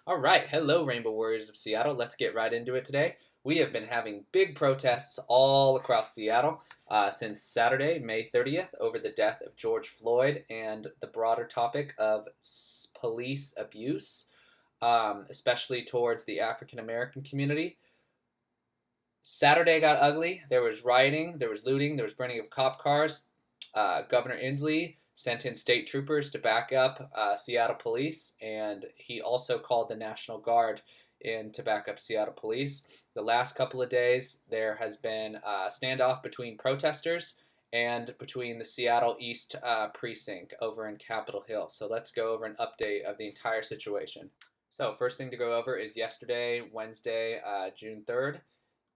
All right, hello, Rainbow Warriors of Seattle. Let's get right into it today. We have been having big protests all across Seattle since Saturday, May 30th, over the death of George Floyd and the broader topic of police abuse, especially towards the African American community. Saturday got ugly. There was rioting, there was looting, there was burning of cop cars. Governor Inslee sent in state troopers to back up Seattle police, and he also called the National Guard in to back up Seattle police. The last couple of days, there has been a standoff between protesters and between the Seattle East precinct over in Capitol Hill. So let's go over an update of the entire situation. So first thing to go over is yesterday, Wednesday, June 3rd,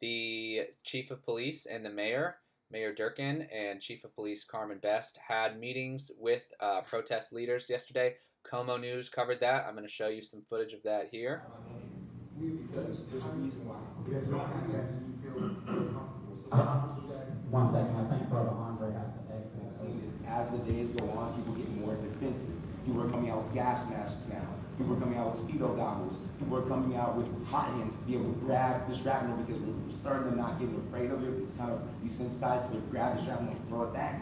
the chief of police and the mayor, Mayor Durkin, and Chief of Police Carmen Best had meetings with protest leaders yesterday. Como News covered that. I'm going to show you some footage of that here. Because there's a reason why. One second, I think Brother Andre has to exit. As the days go on, people get more defensive. People are coming out with gas masks now. People are coming out with speedo goggles. People are coming out with hot hands to be able to grab the shrapnel because we're starting to not get afraid of it. It's kind of desensitized to grab the shrapnel and throw it back.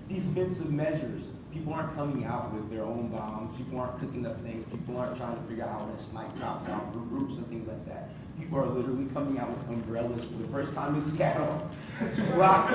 Defensive measures. People aren't coming out with their own bombs. People aren't cooking up things. People aren't trying to figure out how to snipe cops out through groups and things like that. People are literally coming out with umbrellas for the first time in Seattle to block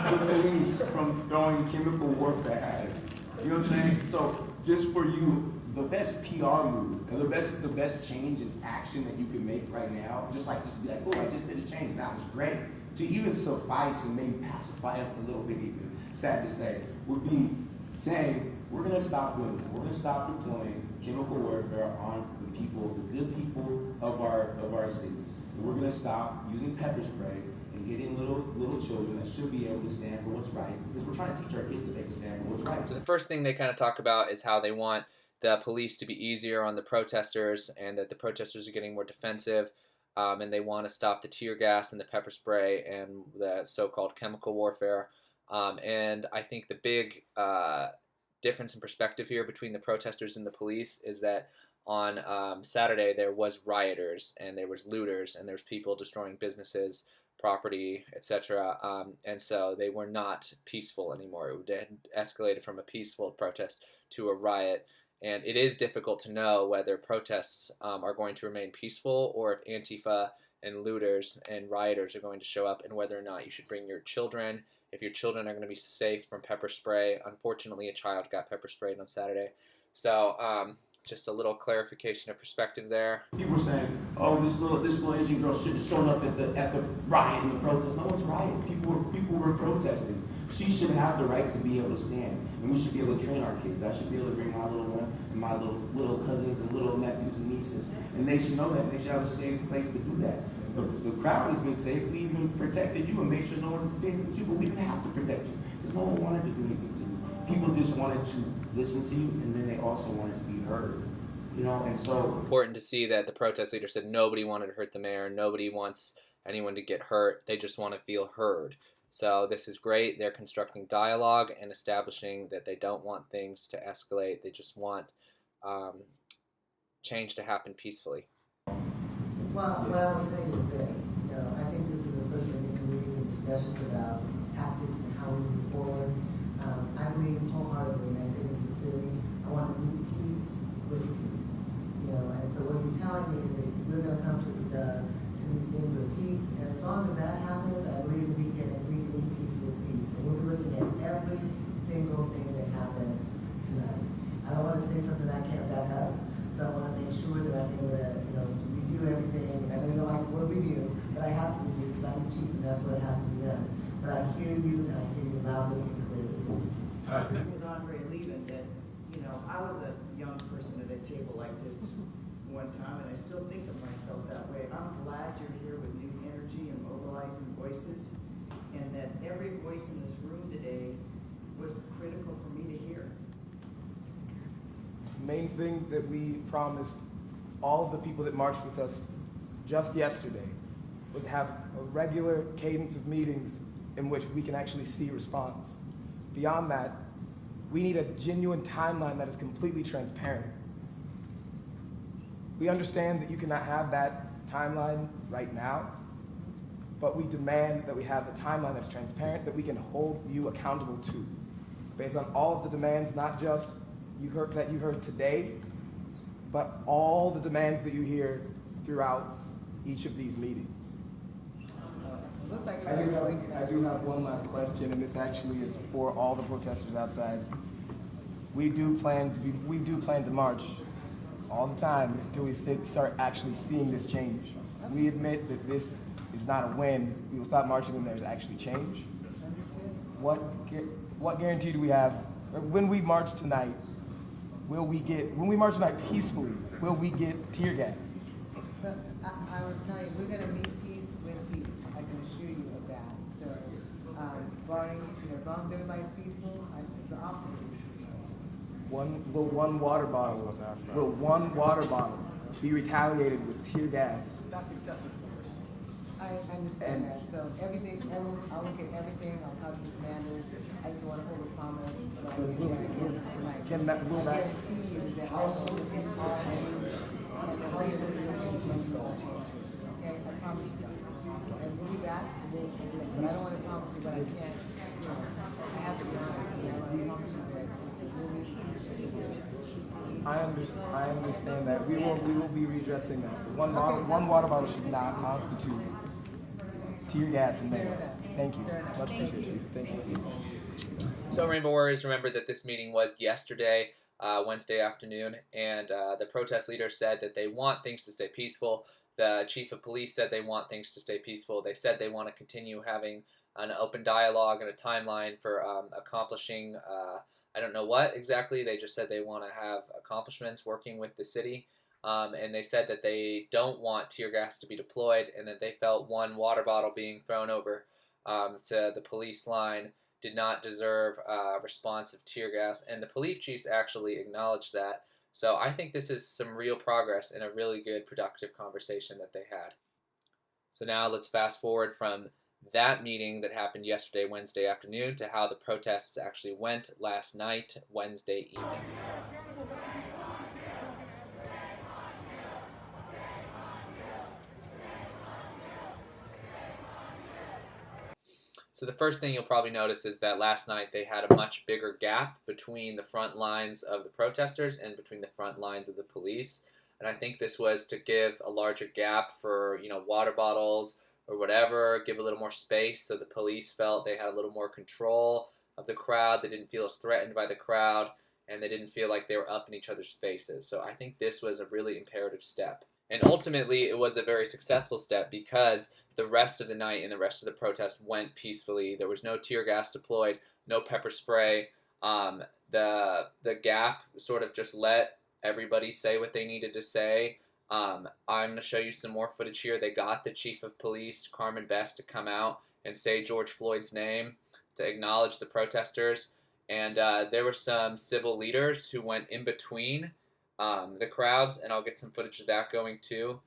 the police from throwing chemical warfare at us. You know what I'm saying? So just for you, the best PR move, and the best change in action that you can make right now, just be like, oh, I just did a change. That was great. To even suffice and maybe pacify us a little bit, even sad to say, would be saying we're going to stop doing that. We're going to stop deploying chemical warfare on the people, the good people of our cities. And we're going to stop using pepper spray and getting little children that should be able to stand for what's right, because we're trying to teach our kids that they can stand for what's right. So the first thing they kind of talk about is how they want the police to be easier on the protesters and that the protesters are getting more defensive. And they want to stop the tear gas and the pepper spray and the so-called chemical warfare. And I think the big difference in perspective here between the protesters and the police is that on Saturday there was rioters and there was looters and there's people destroying businesses, property, etc. And so they were not peaceful anymore. It had escalated from a peaceful protest to a riot. And it is difficult to know whether protests are going to remain peaceful or if Antifa and looters and rioters are going to show up, and whether or not you should bring your children, if your children are going to be safe from pepper spray. Unfortunately, a child got pepper sprayed on Saturday. So just a little clarification of perspective there. People were saying, oh, this little Asian girl should have shown up at the riot and the protest. No one's rioting. People were protesting. She should have the right to be able to stand, and we should be able to train our kids. I should be able to bring my little one and my little cousins and little nephews and nieces, and they should know that. And they should have a safe place to do that. The crowd has been safe. We even protected you and made sure no one did anything to you, but we didn't have to protect you because no one wanted to do anything to you. People just wanted to listen to you, and then they also wanted to be heard. You know, and so important to see that the protest leader said nobody wanted to hurt the mayor, nobody wants anyone to get hurt, they just want to feel heard. So this is great. They're constructing dialogue and establishing that they don't want things to escalate. They just want change to happen peacefully. Well, what I was saying is this, I think this is a first thing that we need discussions about tactics and how we move forward. I believe wholeheartedly, and I say this sincerely, I want to meet peace with peace. And so what you're telling me is that we're going to come to these things with peace, and as long as that happens, I believe we can meet peace with peace. And we're looking at every single thing that happens tonight. I don't want to say something I can't back up, so I want to make sure that I'm able to, review everything. And I know you don't like the word review, but I have to review because I'm the chief, and that's what has to be done. But I hear you, and I hear you loudly and clearly. With Andre leaving, that I was a young person at a table like this one time, and I still think of myself that way. I'm glad you're here with new energy and mobilizing voices, and that every voice in this room today was critical for me to hear. The main thing that we promised all of the people that marched with us just yesterday was have a regular cadence of meetings in which we can actually see response. Beyond that, we need a genuine timeline that is completely transparent. We understand that you cannot have that timeline right now, but we demand that we have a timeline that's transparent, that we can hold you accountable to, based on all of the demands, not just that you heard today, but all the demands that you hear throughout each of these meetings. I do have one last question, and this actually is for all the protesters outside. We do plan to march all the time until we start actually seeing this change. We admit that this is not a win. We will stop marching when there's actually change. What guarantee do we have? When we march tonight, when we march tonight peacefully, will we get tear gas? But I was telling you, we're going to meet peace with peace. I can assure you of that. So, barring, as long as everybody's peaceful, the opposite will be peaceful. Will one water bottle be retaliated with tear gas? That's excessive force. I understand that. So I'll look at everything. I'll talk to the commanders. I just want to hold a promise that I can tonight. Will that guarantee you that also things will change and that we will change. Okay, I promise you that. And we'll be back. But I don't want to promise you, but I can't. I have to be honest. I want to promise you that we'll be. I understand that. We will be redressing that. One water bottle should not constitute tear gas and nails. Thank you. Much appreciate you. Thank you. So, Rainbow Warriors, remember that this meeting was yesterday, Wednesday afternoon, and the protest leaders said that they want things to stay peaceful. The chief of police said they want things to stay peaceful. They said they want to continue having an open dialogue and a timeline for accomplishing I don't know what exactly. They just said they want to have accomplishments working with the city. And they said that they don't want tear gas to be deployed, and that they felt one water bottle being thrown over to the police line did not deserve a response of tear gas. And the police chiefs actually acknowledged that. So I think this is some real progress and a really good, productive conversation that they had. So now let's fast forward from that meeting that happened yesterday, Wednesday afternoon, to how the protests actually went last night, Wednesday evening. So the first thing you'll probably notice is that last night they had a much bigger gap between the front lines of the protesters and between the front lines of the police. And I think this was to give a larger gap for, water bottles or whatever, give a little more space so the police felt they had a little more control of the crowd. They didn't feel as threatened by the crowd, and they didn't feel like they were up in each other's faces. So I think this was a really imperative step. And ultimately, it was a very successful step because the rest of the night and the rest of the protest went peacefully. There was no tear gas deployed, no pepper spray. The gap sort of just let everybody say what they needed to say. I'm going to show you some more footage here. They got the chief of police, Carmen Best, to come out and say George Floyd's name to acknowledge the protesters. And there were some civil leaders who went in between the crowds, and I'll get some footage of that going too.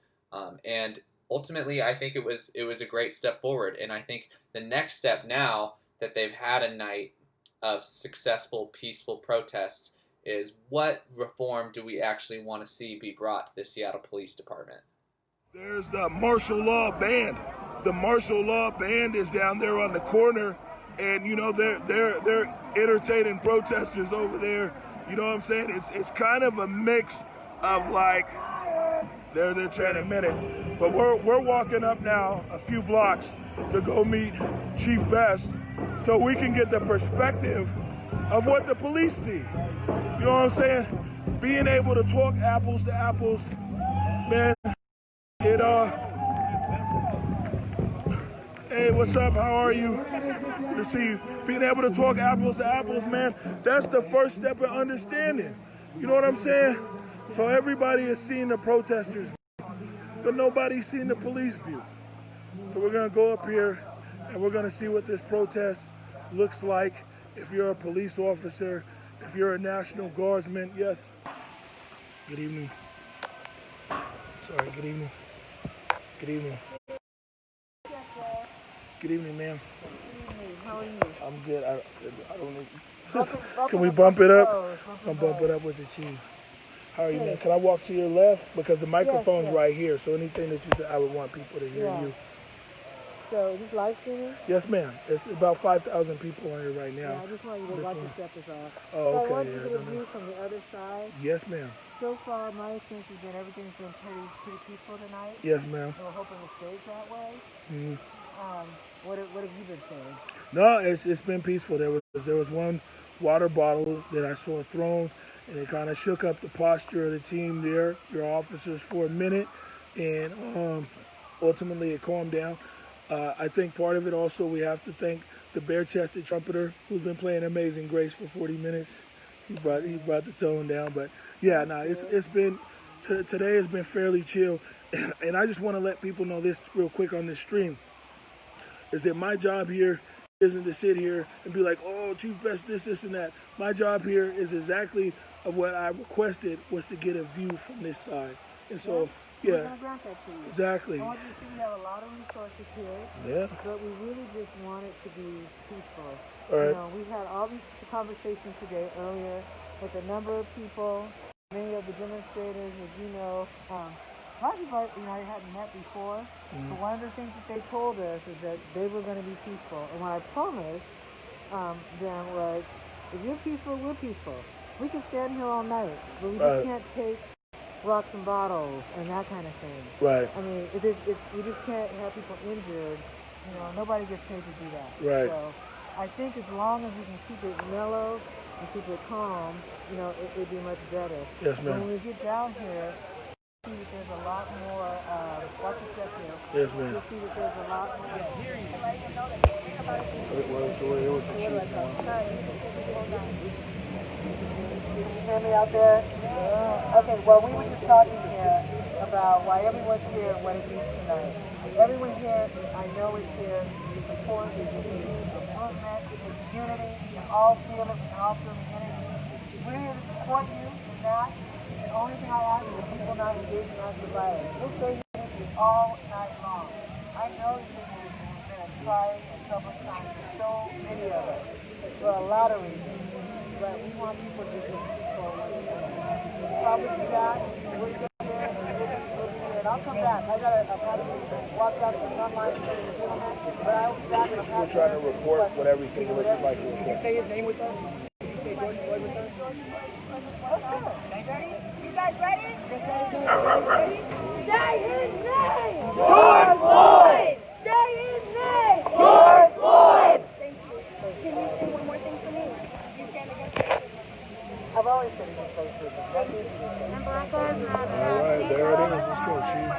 And ultimately, I think it was a great step forward. And I think the next step now that they've had a night of successful, peaceful protests is what reform do we actually want to see be brought to the Seattle Police Department? There's the martial law band. The martial law band is down there on the corner, and they're entertaining protesters over there. You know what I'm saying? It's kind of a mix of like they're trying to admit it, but we're walking up now a few blocks to go meet Chief Best so we can get the perspective of what the police see. You know what I'm saying? Being able to talk apples to apples, man, hey, what's up? How are you? Good to see you. Being able to talk apples to apples, man, that's the first step of understanding. You know what I'm saying? So everybody is seeing the protesters, but nobody's seeing the police view. So we're gonna go up here and we're gonna see what this protest looks like. If you're a police officer, if you're a National Guardsman, yes. Good evening. Sorry, good evening. Good evening. Good evening, ma'am. Good evening. How are you? I'm good. I don't know. Can we bump it up? I'm bump it up with the chief. How are you, man? Can I walk to your left? Because the microphone's yes. right here, so anything that you say, I would want people to hear Yeah. you. So, is this live streaming? Yes, ma'am. It's about 5,000 people on here right Yeah, now. I just want you to watch your step is off. Oh, So I okay. want you Yeah, to no, get a no. view from the other side. Yes, ma'am. So far, my sense has been everything's been pretty peaceful tonight. Yes, ma'am. And we're hoping it stays that way. Mm. What have you been saying? No, it's been peaceful. There was one water bottle that I saw thrown, and it kind of shook up the posture of the team there, your officers, for a minute, and ultimately it calmed down. I think part of it also we have to thank the bare-chested trumpeter who's been playing Amazing Grace for 40 minutes. He brought the tone down, but yeah, no, it's been today has been fairly chill, and I just want to let people know this real quick on this stream. Is that my job here isn't to sit here and be like, oh, Chief Best, this, and that. My job here is exactly of what I requested was to get a view from this side. And so, We're yeah, going to grant that to you. exactly. I want you to see we have a lot of resources here. Yeah. But we really just want it to be peaceful. All right. You know, we've had all these conversations today earlier with a number of people, many of the demonstrators, as you know. A lot of people, I hadn't met before, but one of the things that they told us is that they were going to be peaceful. And what I promised them was, if you're peaceful, we're peaceful. We can stand here all night, but we just can't take rocks and bottles and that kind of thing. Right. I mean, we just can't have people injured. Nobody gets paid to do that. Right. So I think as long as we can keep it mellow and keep it calm, it'd be much better. Yes, ma'am. When we get down here, see that there's a lot more, watch your step here. Yes, ma'am. You'll see that there's a lot more. It was the chief one. Can you hear me out there? Yeah. Okay, well, we were just talking here about why everyone's here and what it means tonight. Everyone here, I know, is here to support the movement, unity, and all feel it, we can all feel the energy. We're here to support you in that. The only thing I ask is that people not engage in acts of violence. We'll stay here with you all night long. I know that this has been a trying and troubling time for so many of us, for a lot of reasons. But we want people to just be peaceful once again. We promise you that. We'll get there. We'll be here. And I'll come back. I got a walk out to the front line for the gentleman. But I'll be back. We're trying to report what everything looks like. Did you say his name with us? Did you say George Floyd with us? You guys ready? Say his name! George Floyd! Say his name! George Floyd! Thank you. Can you say one more thing for me? You stand against racism. I've always said against racism. That's easy to say. And Black Lives Matter. All right, there it is. Let's go, Chief.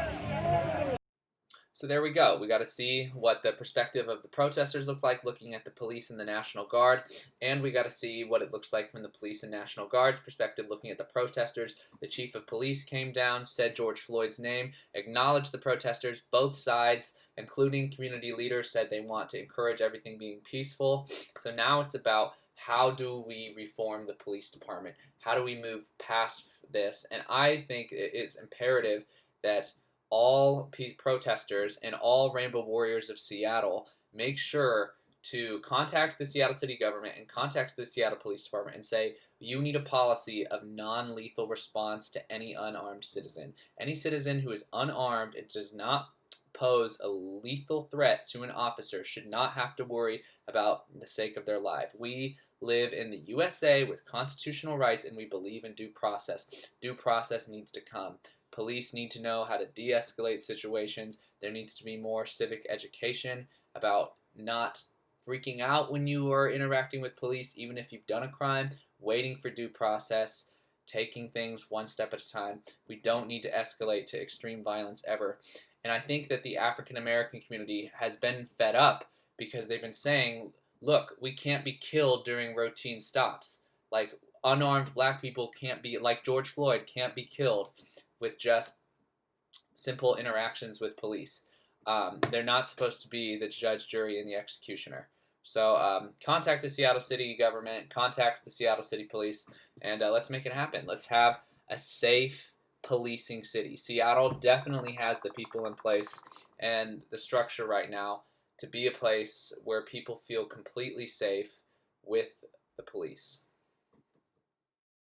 So there we go. We got to see what the perspective of the protesters look like looking at the police and the National Guard, and we got to see what it looks like from the police and National Guard's perspective looking at the protesters. The chief of police came down, said George Floyd's name, acknowledged the protesters. Both sides, including community leaders, said they want to encourage everything being peaceful. So now it's about how do we reform the police department? How do we move past this? And I think it is imperative that all protesters and all Rainbow Warriors of Seattle make sure to contact the Seattle City government and contact the Seattle Police Department and say, you need a policy of non-lethal response to any unarmed citizen. Any citizen who is unarmed and does not pose a lethal threat to an officer should not have to worry about the sake of their life. We live in the USA with constitutional rights, and we believe in due process. Due process needs to come. Police need to know how to de-escalate situations. There needs to be more civic education about not freaking out when you are interacting with police, even if you've done a crime, waiting for due process, taking things one step at a time. We don't need to escalate to extreme violence ever. And I think that the African American community has been fed up because they've been saying, look, we can't be killed during routine stops. Like, unarmed black people can't be, like George Floyd, can't be killed with just simple interactions with police. They're not supposed to be the judge, jury, and the executioner. So contact the Seattle City government, contact the Seattle City Police, and let's make it happen. Let's have a safe policing city. Seattle definitely has the people in place and the structure right now to be a place where people feel completely safe with the police.